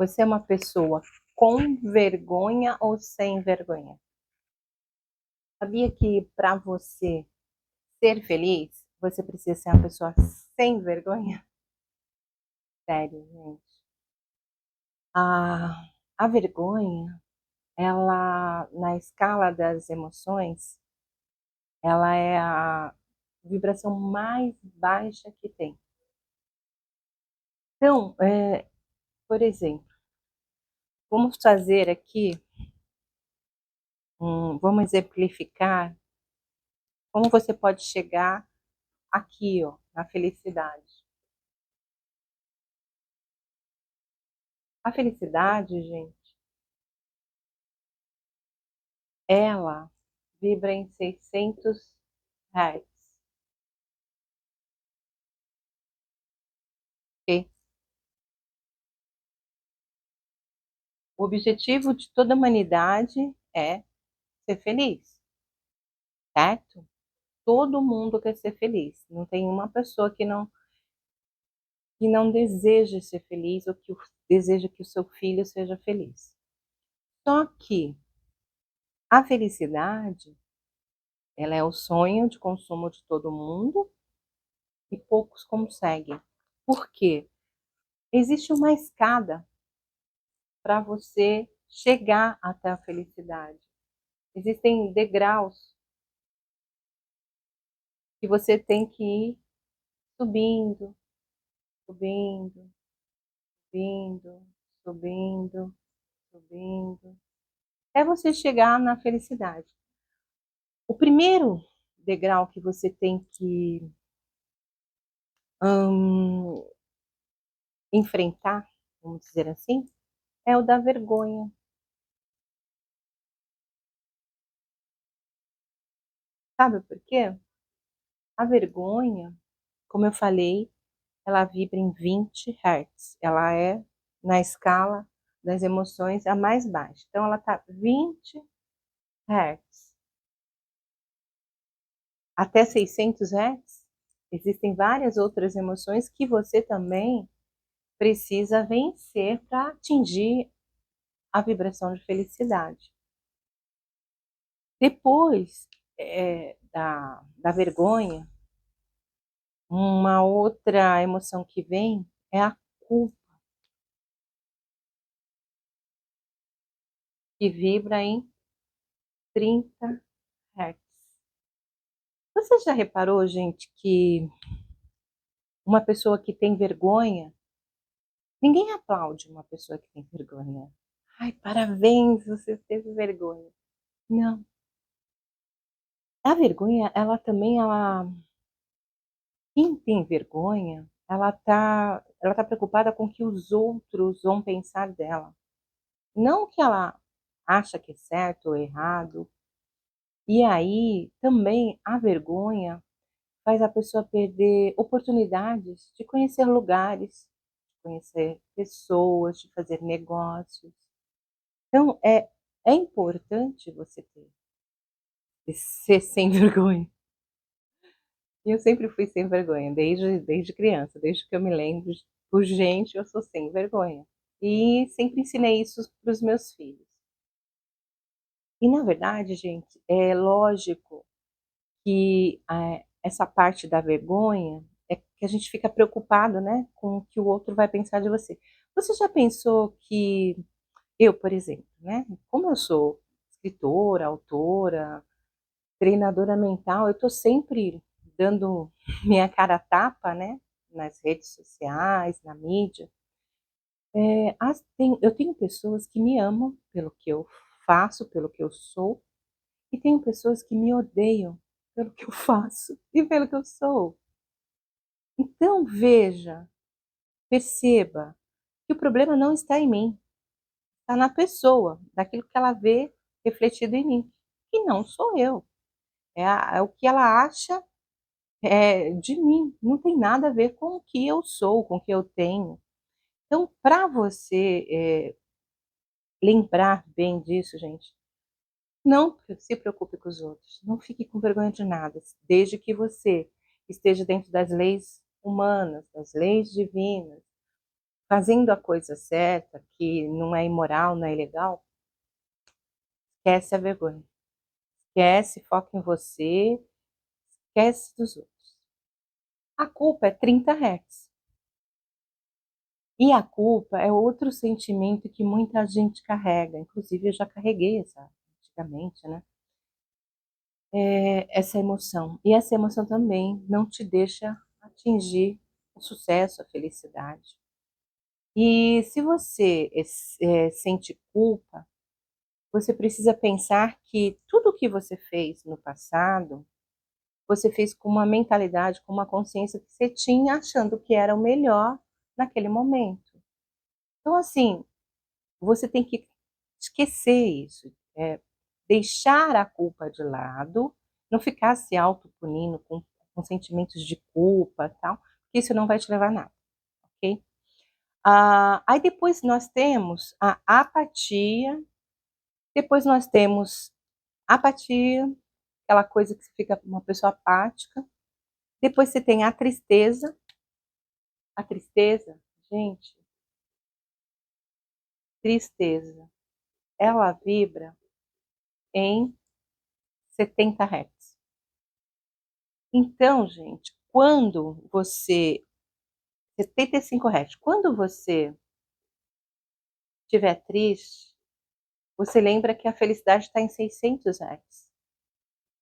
Você é uma pessoa com vergonha ou sem vergonha? Sabia que para você ser feliz, você precisa ser uma pessoa sem vergonha? Sério, gente. A vergonha, ela, na escala das emoções, ela é a vibração mais baixa que tem. Então, por exemplo, vamos fazer aqui, vamos exemplificar como você pode chegar aqui, ó, na felicidade. A felicidade, gente, ela vibra em 600 Hz. Ok? O objetivo de toda a humanidade é ser feliz, certo? Todo mundo quer ser feliz. Não tem uma pessoa que não deseja ser feliz ou que deseja que o seu filho seja feliz. Só que a felicidade, ela é o sonho de consumo de todo mundo e poucos conseguem. Por quê? Existe uma escada para você chegar até a felicidade. Existem degraus que você tem que ir subindo, subindo, subindo, subindo, subindo, até você chegar na felicidade. O primeiro degrau que você tem que hum, enfrentar, vamos dizer assim, é o da vergonha. Sabe por quê? A vergonha, como eu falei, ela vibra em 20 Hz. Ela é, na escala das emoções, a mais baixa. Então, ela está 20 Hz. Até 600 Hz, existem várias outras emoções que você também precisa vencer para atingir a vibração de felicidade. Depois da vergonha, uma outra emoção que vem é a culpa, que vibra em 30 Hz. Você já reparou, gente, que uma pessoa que tem vergonha, ninguém aplaude uma pessoa que tem vergonha. Ai, parabéns, você teve vergonha. Não. A vergonha, quem tem vergonha, ela tá preocupada com o que os outros vão pensar dela. Não o que ela acha que é certo ou errado. E aí, também, a vergonha faz a pessoa perder oportunidades de conhecer lugares, de conhecer pessoas, de fazer negócios. Então, é importante você ser sem vergonha. E eu sempre fui sem vergonha, desde criança, desde que eu me lembro, por gente, eu sou sem vergonha. E sempre ensinei isso para os meus filhos. E na verdade, gente, é lógico que essa parte da vergonha é que a gente fica preocupado, né, com o que o outro vai pensar de você. Você já pensou que eu, por exemplo, né, como eu sou escritora, autora, treinadora mental, eu estou sempre dando minha cara a tapa, né, nas redes sociais, na mídia. Eu tenho pessoas que me amam pelo que eu faço, pelo que eu sou, e tenho pessoas que me odeiam pelo que eu faço e pelo que eu sou. Então veja, perceba que o problema não está em mim, está na pessoa, daquilo que ela vê refletido em mim, que não sou eu. É o que ela acha de mim, não tem nada a ver com o que eu sou, com o que eu tenho. Então, para você lembrar bem disso, gente, não se preocupe com os outros, não fique com vergonha de nada, desde que você esteja dentro das leis humanas, das leis divinas, fazendo a coisa certa, que não é imoral, não é ilegal, esquece a vergonha. Esquece, foca em você, esquece dos outros. A culpa é 30 Hz. E a culpa é outro sentimento que muita gente carrega, inclusive eu já carreguei antigamente, né? Essa emoção. E essa emoção também não te deixa atingir o sucesso, a felicidade. E se você sente culpa, você precisa pensar que tudo o que você fez no passado, você fez com uma mentalidade, com uma consciência que você tinha, achando que era o melhor naquele momento. Então, assim, você tem que esquecer isso, deixar a culpa de lado, não ficar se autopunindo com sentimentos de culpa, tal, porque isso não vai te levar a nada, ok? Aí depois nós temos a apatia, depois nós temos apatia, aquela coisa que você fica uma pessoa apática, depois você tem a tristeza, gente, tristeza, ela vibra em 70 Hz. Então, gente, quando você 75 Hz, quando você estiver triste, você lembra que a felicidade está em 600 Hz,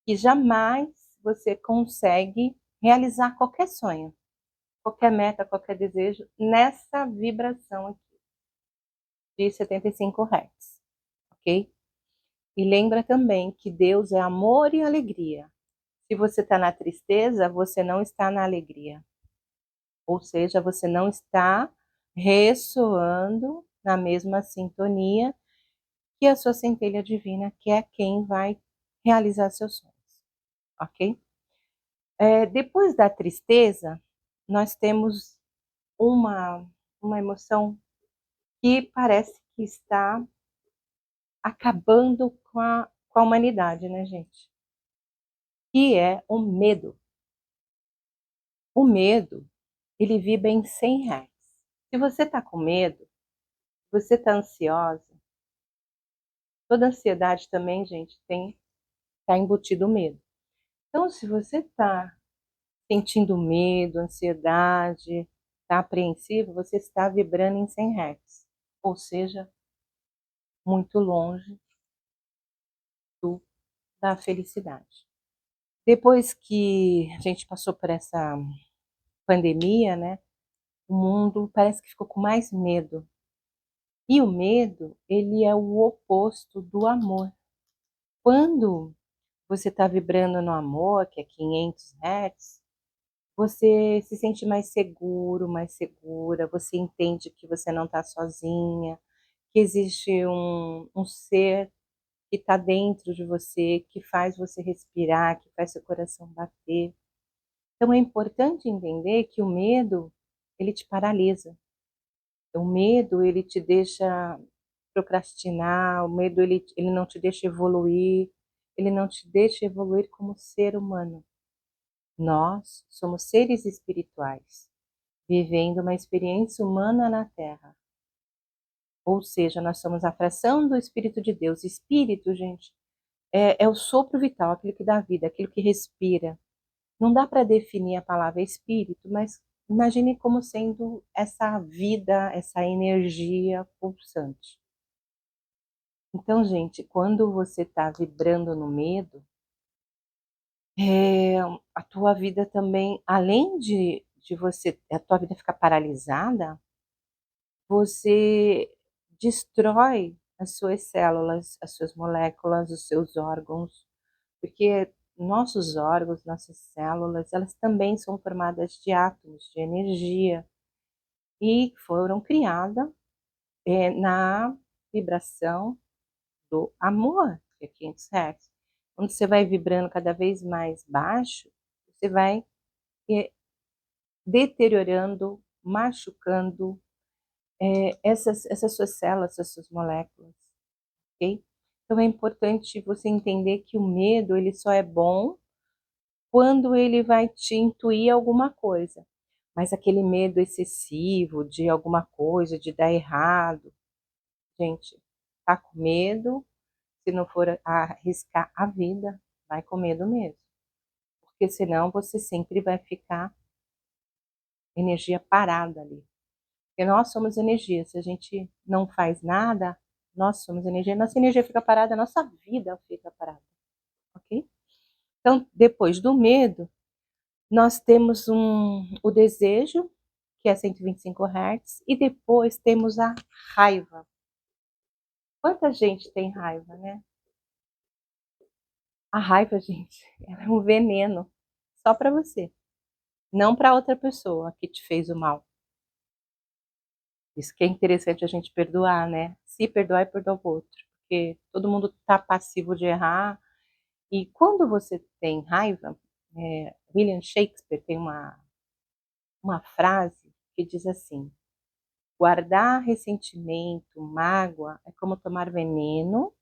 que jamais você consegue realizar qualquer sonho, qualquer meta, qualquer desejo nessa vibração aqui de 75 Hz, ok? E lembra também que Deus é amor e alegria. Se você está na tristeza, você não está na alegria. Ou seja, você não está ressoando na mesma sintonia que a sua centelha divina, que é quem vai realizar seus sonhos, ok? Depois da tristeza, nós temos uma, uma emoção que parece que está acabando com a humanidade, né, gente? Que é o medo. O medo, ele vibra em 100 Hz. Se você está com medo, você está ansiosa, toda ansiedade também, gente, está embutido o medo. Então, se você está sentindo medo, ansiedade, está apreensivo, você está vibrando em 100 Hz, ou seja, muito longe do, da felicidade. Depois que a gente passou por essa pandemia, né, o mundo parece que ficou com mais medo. E o medo, ele é o oposto do amor. Quando você está vibrando no amor, que é 500 Hz, você se sente mais seguro, mais segura, você entende que você não está sozinha, que existe um ser que está dentro de você, que faz você respirar, que faz seu coração bater. Então é importante entender que o medo, ele te paralisa. O medo, ele te deixa procrastinar, o medo, ele não te deixa evoluir, ele não te deixa evoluir como ser humano. Nós somos seres espirituais, vivendo uma experiência humana na Terra. Ou seja, nós somos a fração do Espírito de Deus. Espírito, gente, é o sopro vital, aquilo que dá vida, aquilo que respira. Não dá para definir a palavra espírito, mas imagine como sendo essa vida, essa energia pulsante. Então, gente, quando você está vibrando no medo, a tua vida também, além de você, a tua vida ficar paralisada, você destrói as suas células, as suas moléculas, os seus órgãos, porque nossos órgãos, nossas células, elas também são formadas de átomos, de energia, e foram criadas na vibração do amor, que é 500 Hz. Quando você vai vibrando cada vez mais baixo, você vai deteriorando, machucando essas suas células, essas suas moléculas, ok? Então é importante você entender que o medo, ele só é bom quando ele vai te intuir alguma coisa. Mas aquele medo excessivo de alguma coisa, de dar errado, gente, tá com medo, se não for arriscar a vida, vai com medo mesmo, porque senão você sempre vai ficar energia parada ali. Porque nós somos energia, se a gente não faz nada, nós somos energia, nossa energia fica parada, nossa vida fica parada, ok? Então, depois do medo, nós temos o desejo, que é 125 Hz, e depois temos a raiva. Quanta gente tem raiva, né? A raiva, gente, ela é um veneno só para você, não para outra pessoa que te fez o mal. Isso que é interessante a gente perdoar, né? Se perdoar e perdoar o outro, porque todo mundo está passivo de errar. E quando você tem raiva, William Shakespeare tem uma frase que diz assim: guardar ressentimento, mágoa, é como tomar veneno,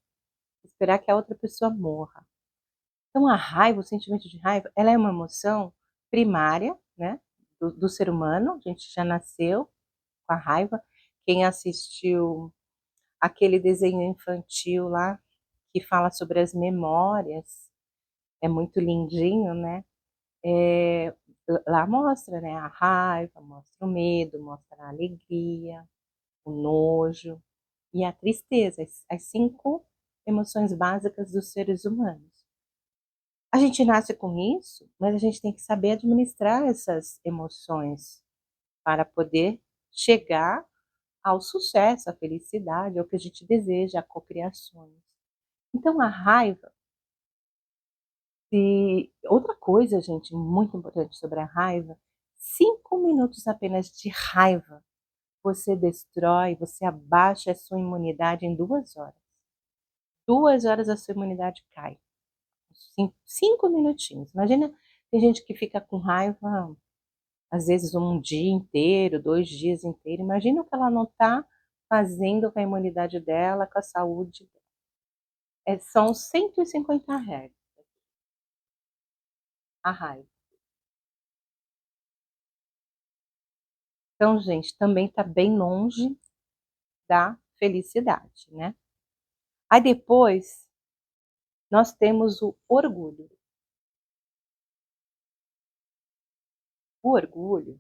esperar que a outra pessoa morra. Então a raiva, o sentimento de raiva, ela é uma emoção primária, né, do ser humano, a gente já nasceu com a raiva. Quem assistiu aquele desenho infantil lá, que fala sobre as memórias, é muito lindinho, né, lá mostra, né, a raiva, mostra o medo, mostra a alegria, o nojo e a tristeza, as 5 emoções básicas dos seres humanos. A gente nasce com isso, mas a gente tem que saber administrar essas emoções para poder chegar ao sucesso, à felicidade, ao que a gente deseja, a cocriações. Então a raiva, e outra coisa, gente, muito importante sobre a raiva, 5 minutos apenas de raiva, você destrói, você abaixa a sua imunidade em 2 horas. 2 horas a sua imunidade cai. 5 minutinhos. Imagina, tem gente que fica com raiva, às vezes um dia inteiro, 2 dias inteiros. Imagina o que ela não está fazendo com a imunidade dela, com a saúde. São 150 Hz a raiva. Então, gente, também está bem longe da felicidade, né? Aí depois nós temos o orgulho. O orgulho,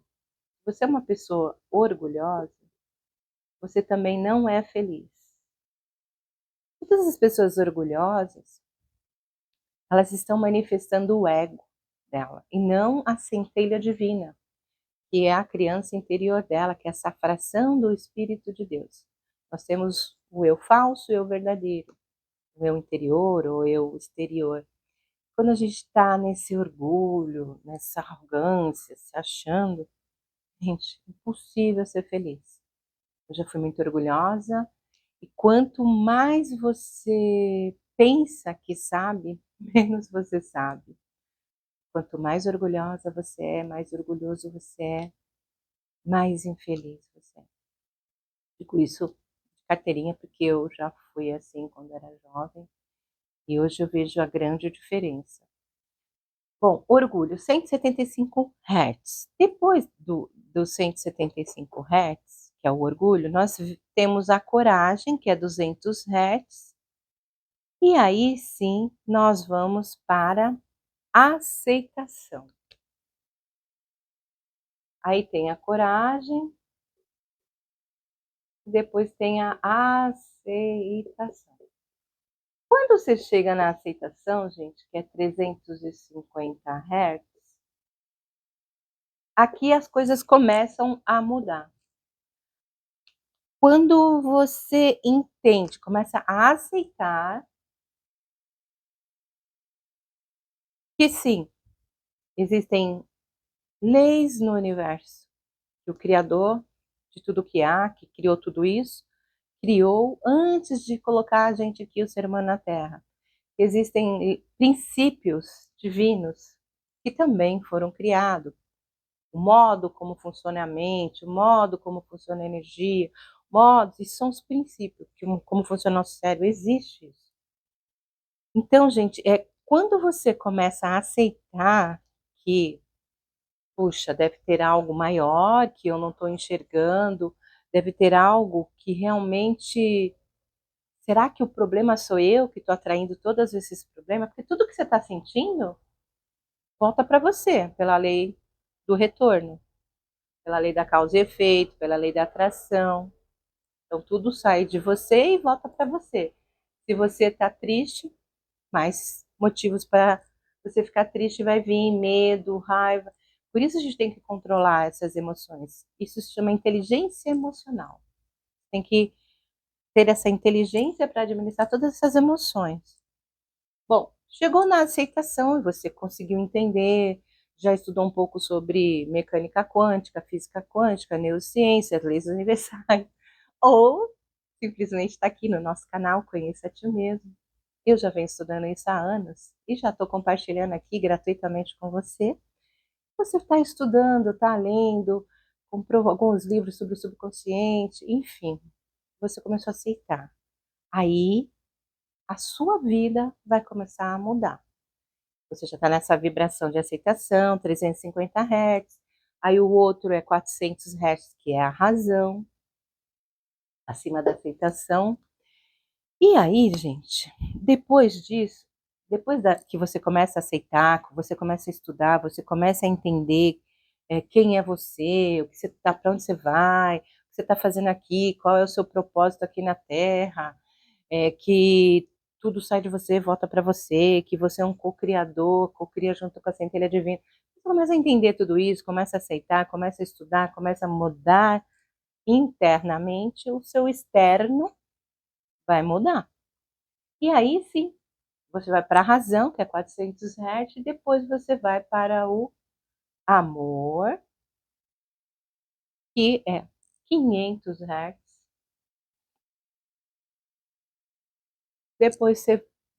se você é uma pessoa orgulhosa, você também não é feliz. Todas as pessoas orgulhosas, elas estão manifestando o ego dela e não a centelha divina, que é a criança interior dela, que é essa fração do Espírito de Deus. Nós temos o eu falso e o eu verdadeiro, o eu interior ou o eu exterior. Quando a gente está nesse orgulho, nessa arrogância, se achando, gente, impossível ser feliz. Eu já fui muito orgulhosa, e quanto mais você pensa que sabe, menos você sabe. Quanto mais orgulhosa você é, mais orgulhoso você é, mais infeliz você é. Digo isso de carteirinha porque eu já fui assim quando era jovem e hoje eu vejo a grande diferença. Bom, orgulho, 175 Hz. Depois do 175 Hz, que é o orgulho, nós temos a coragem, que é 200 Hz, e aí sim nós vamos para a aceitação. Aí tem a coragem, depois tem a aceitação. Quando você chega na aceitação, gente, que é 350 Hz, aqui as coisas começam a mudar. Quando você entende, começa a aceitar que sim, existem leis no universo, que o Criador de tudo que há, que criou tudo isso, criou antes de colocar a gente aqui, o ser humano, na Terra. Existem princípios divinos que também foram criados. O modo como funciona a mente, o modo como funciona a energia, modos, isso são os princípios, como funciona o nosso cérebro, existe isso. Então, gente, quando você começa a aceitar que puxa, deve ter algo maior que eu não estou enxergando, deve ter algo que realmente. Será que o problema sou eu que estou atraindo todos esses problemas? Porque tudo que você está sentindo volta para você, pela lei do retorno, pela lei da causa e efeito, pela lei da atração. Então tudo sai de você e volta para você. Se você está triste, mais motivos para você ficar triste vai vir, medo, raiva. Por isso a gente tem que controlar essas emoções. Isso se chama inteligência emocional. Tem que ter essa inteligência para administrar todas essas emoções. Bom, chegou na aceitação e você conseguiu entender, já estudou um pouco sobre mecânica quântica, física quântica, neurociência, leis universais, ou simplesmente está aqui no nosso canal Conheça a Ti Mesmo. Eu já venho estudando isso há anos e já estou compartilhando aqui gratuitamente com você. Você está estudando, está lendo, comprou alguns livros sobre o subconsciente, enfim, você começou a aceitar. Aí a sua vida vai começar a mudar. Você já está nessa vibração de aceitação, 350 Hz. Aí o outro é 400 Hz, que é a razão, acima da aceitação. E aí, gente, depois disso, que você começa a aceitar, que você começa a estudar, você começa a entender quem é você, o que você tá, para onde você vai, o que você está fazendo aqui, qual é o seu propósito aqui na Terra, que tudo sai de você, volta para você, que você é um co-criador, co-cria junto com a centelha divina. Você começa a entender tudo isso, começa a aceitar, começa a estudar, começa a mudar internamente, o seu externo vai mudar. E aí sim, você vai para a razão, que é 400 Hz, e depois você vai para o amor, que é 500 Hz. Depois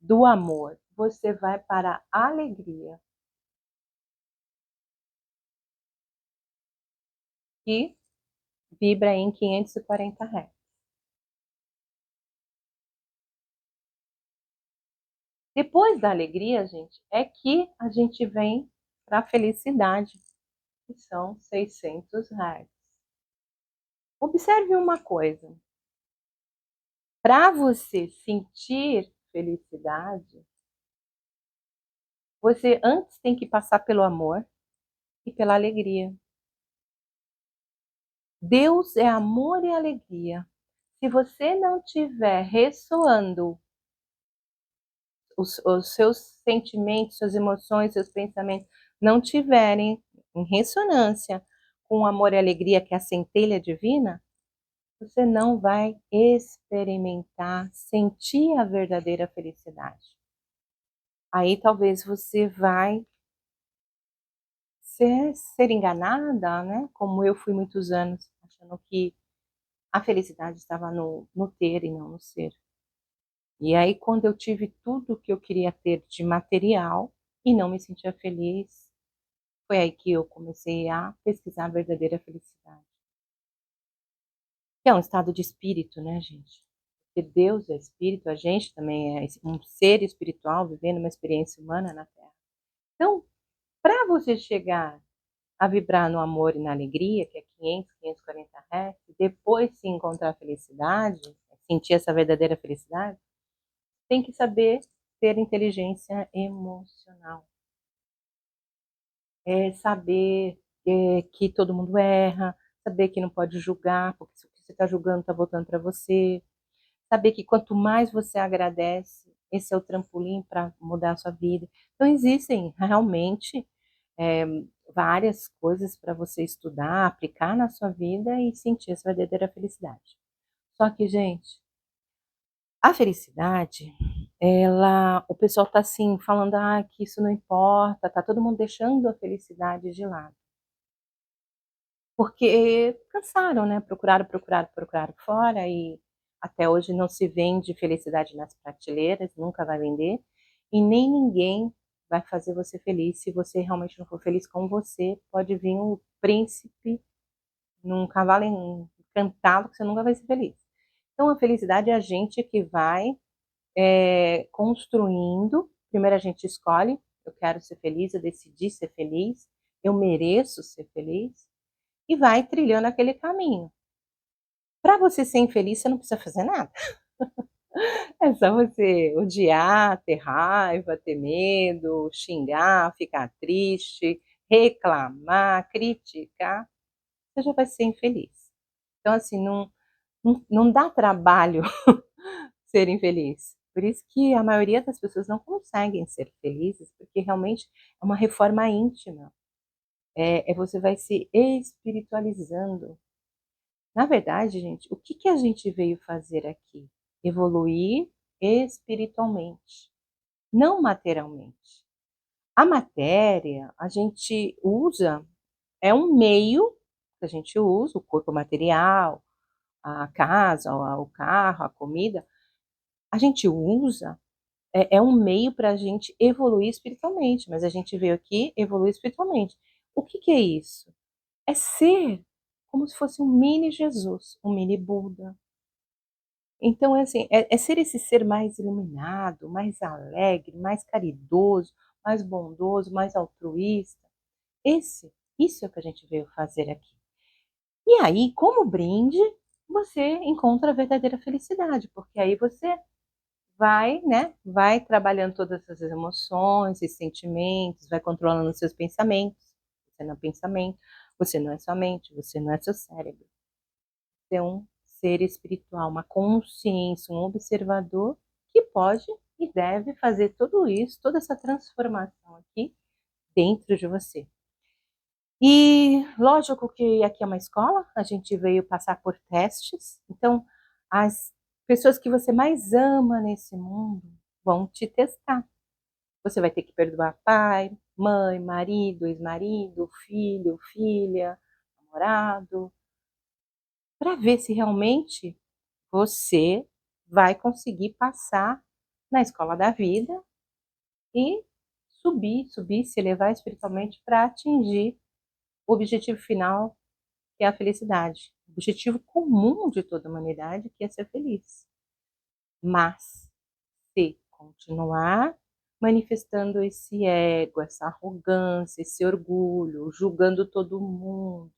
do amor, você vai para a alegria, que vibra em 540 Hz. Depois da alegria, gente, é que a gente vem para a felicidade, que são 600 Hz. Observe uma coisa. Para você sentir felicidade, você antes tem que passar pelo amor e pela alegria. Deus é amor e alegria. Se você não tiver ressoando os seus sentimentos, suas emoções, seus pensamentos não tiverem em ressonância com o amor e alegria, que é a centelha divina, você não vai experimentar, sentir a verdadeira felicidade. Aí talvez você vai ser enganada, né? Como eu fui muitos anos, achando que a felicidade estava no ter e não no ser. E aí, quando eu tive tudo que eu queria ter de material e não me sentia feliz, foi aí que eu comecei a pesquisar a verdadeira felicidade. Que é um estado de espírito, né, gente? Porque Deus é espírito, a gente também é um ser espiritual vivendo uma experiência humana na Terra. Então, para você chegar a vibrar no amor e na alegria, que é 500, 540 Hz, depois se encontrar a felicidade, sentir essa verdadeira felicidade, tem que saber ter inteligência emocional. É saber que todo mundo erra, saber que não pode julgar, porque o que você está julgando está voltando para você. Saber que quanto mais você agradece, esse é o trampolim para mudar a sua vida. Então, existem realmente é, várias coisas para você estudar, aplicar na sua vida e sentir essa verdadeira felicidade. Só que, gente, a felicidade, o pessoal está assim, falando que isso não importa, tá todo mundo deixando a felicidade de lado. Porque cansaram, né? Procuraram fora e até hoje não se vende felicidade nas prateleiras, nunca vai vender, e nem ninguém vai fazer você feliz. Se você realmente não for feliz com você, pode vir um príncipe num cavalo encantado que você nunca vai ser feliz. Então a felicidade é a gente que vai construindo. Primeiro a gente escolhe, eu quero ser feliz, eu decidi ser feliz, eu mereço ser feliz, e vai trilhando aquele caminho. Para você ser infeliz, você não precisa fazer nada. É só você odiar, ter raiva, ter medo, xingar, ficar triste, reclamar, criticar, você já vai ser infeliz. Então assim, não dá trabalho ser infeliz. Por isso que a maioria das pessoas não conseguem ser felizes, porque realmente é uma reforma íntima, você vai se espiritualizando. Na verdade, gente, o que a gente veio fazer aqui? Evoluir espiritualmente, não materialmente. A matéria, a gente usa, é um meio que a gente usa, o corpo material, a casa, o carro, a comida, a gente usa, é um meio para a gente evoluir espiritualmente, mas a gente veio aqui evoluir espiritualmente. O que é isso? É ser como se fosse um mini Jesus, um mini Buda. Então é assim, é ser esse ser mais iluminado, mais alegre, mais caridoso, mais bondoso, mais altruísta. Esse Isso é o que a gente veio fazer aqui. E aí, como brinde, você encontra a verdadeira felicidade, porque aí você vai, né, vai trabalhando todas essas emoções e sentimentos, vai controlando os seus pensamentos. Você não é pensamento, você não é sua mente, você não é seu cérebro. Você é um ser espiritual, uma consciência, um observador que pode e deve fazer tudo isso, toda essa transformação aqui dentro de você. E lógico que aqui é uma escola, a gente veio passar por testes, então as pessoas que você mais ama nesse mundo vão te testar. Você vai ter que perdoar pai, mãe, marido, ex-marido, filho, filha, namorado, para ver se realmente você vai conseguir passar na escola da vida e subir, se elevar espiritualmente para atingir o objetivo final, que é a felicidade. O objetivo comum de toda a humanidade, que é ser feliz. Mas se continuar manifestando esse ego, essa arrogância, esse orgulho, julgando todo mundo,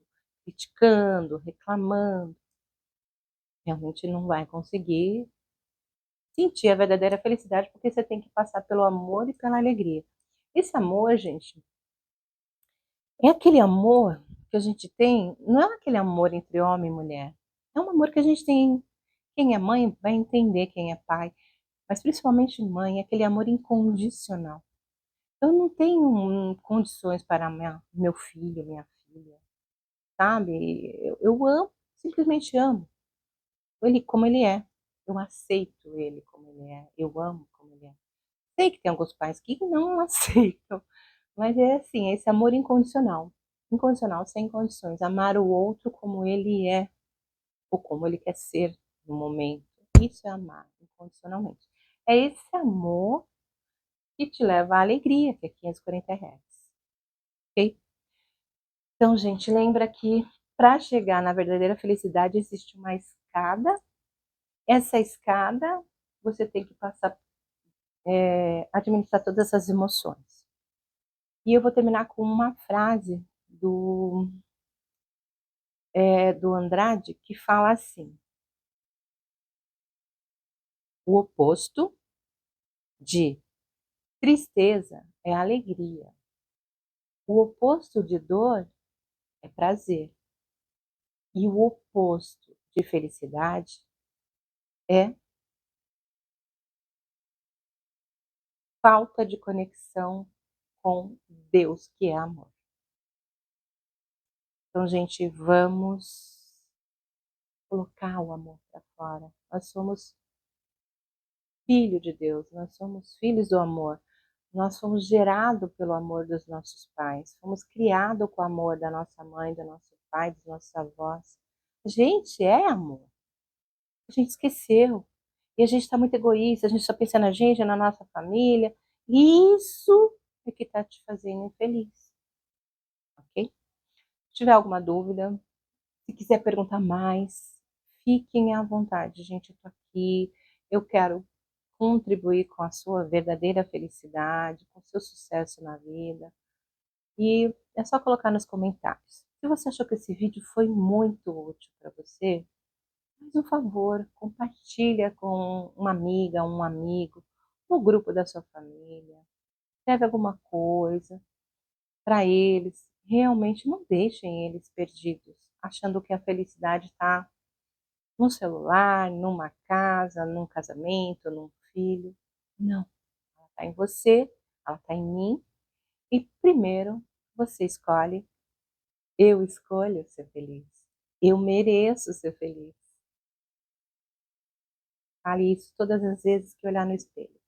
criticando, reclamando, realmente não vai conseguir sentir a verdadeira felicidade, porque você tem que passar pelo amor e pela alegria. Esse amor, gente, é aquele amor que a gente tem, não é aquele amor entre homem e mulher. É um amor que a gente tem. Quem é mãe vai entender quem é pai, mas principalmente mãe, é aquele amor incondicional. Eu não tenho condições para meu filho, minha filha, sabe? Eu amo, simplesmente amo ele como ele é. Eu aceito ele como ele é. Eu amo como ele é. Sei que tem alguns pais que não aceitam, mas é assim, esse amor incondicional. Incondicional, sem condições. Amar o outro como ele é, ou como ele quer ser no momento. Isso é amar incondicionalmente. É esse amor que te leva à alegria, que é 540 Hz. Ok? Então, gente, lembra que para chegar na verdadeira felicidade existe uma escada. Essa escada você tem que passar, administrar todas essas emoções. E eu vou terminar com uma frase do Andrade, que fala assim: o oposto de tristeza é alegria, o oposto de dor é prazer, e o oposto de felicidade é falta de conexão com Deus, que é amor. Então, gente, vamos colocar o amor para fora. Nós somos filho de Deus, nós somos filhos do amor. Nós fomos gerados pelo amor dos nossos pais, fomos criados com o amor da nossa mãe, do nosso pai, dos nossos avós. A gente é amor. A gente esqueceu. E a gente está muito egoísta, a gente só pensa na gente, na nossa família. E isso é que está te fazendo infeliz, ok? Se tiver alguma dúvida, se quiser perguntar mais, fiquem à vontade, gente. Eu estou aqui, eu quero contribuir com a sua verdadeira felicidade, com o seu sucesso na vida. E é só colocar nos comentários. Se você achou que esse vídeo foi muito útil para você, faz um favor, compartilha com uma amiga, um amigo, no grupo da sua família. Escreve alguma coisa para eles. Realmente não deixem eles perdidos, achando que a felicidade está num celular, numa casa, num casamento, num filho. Não, ela está em você, ela está em mim. E primeiro você escolhe, eu escolho ser feliz. Eu mereço ser feliz. Fale isso todas as vezes que olhar no espelho.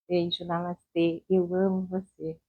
Beijo, namastê, eu amo você.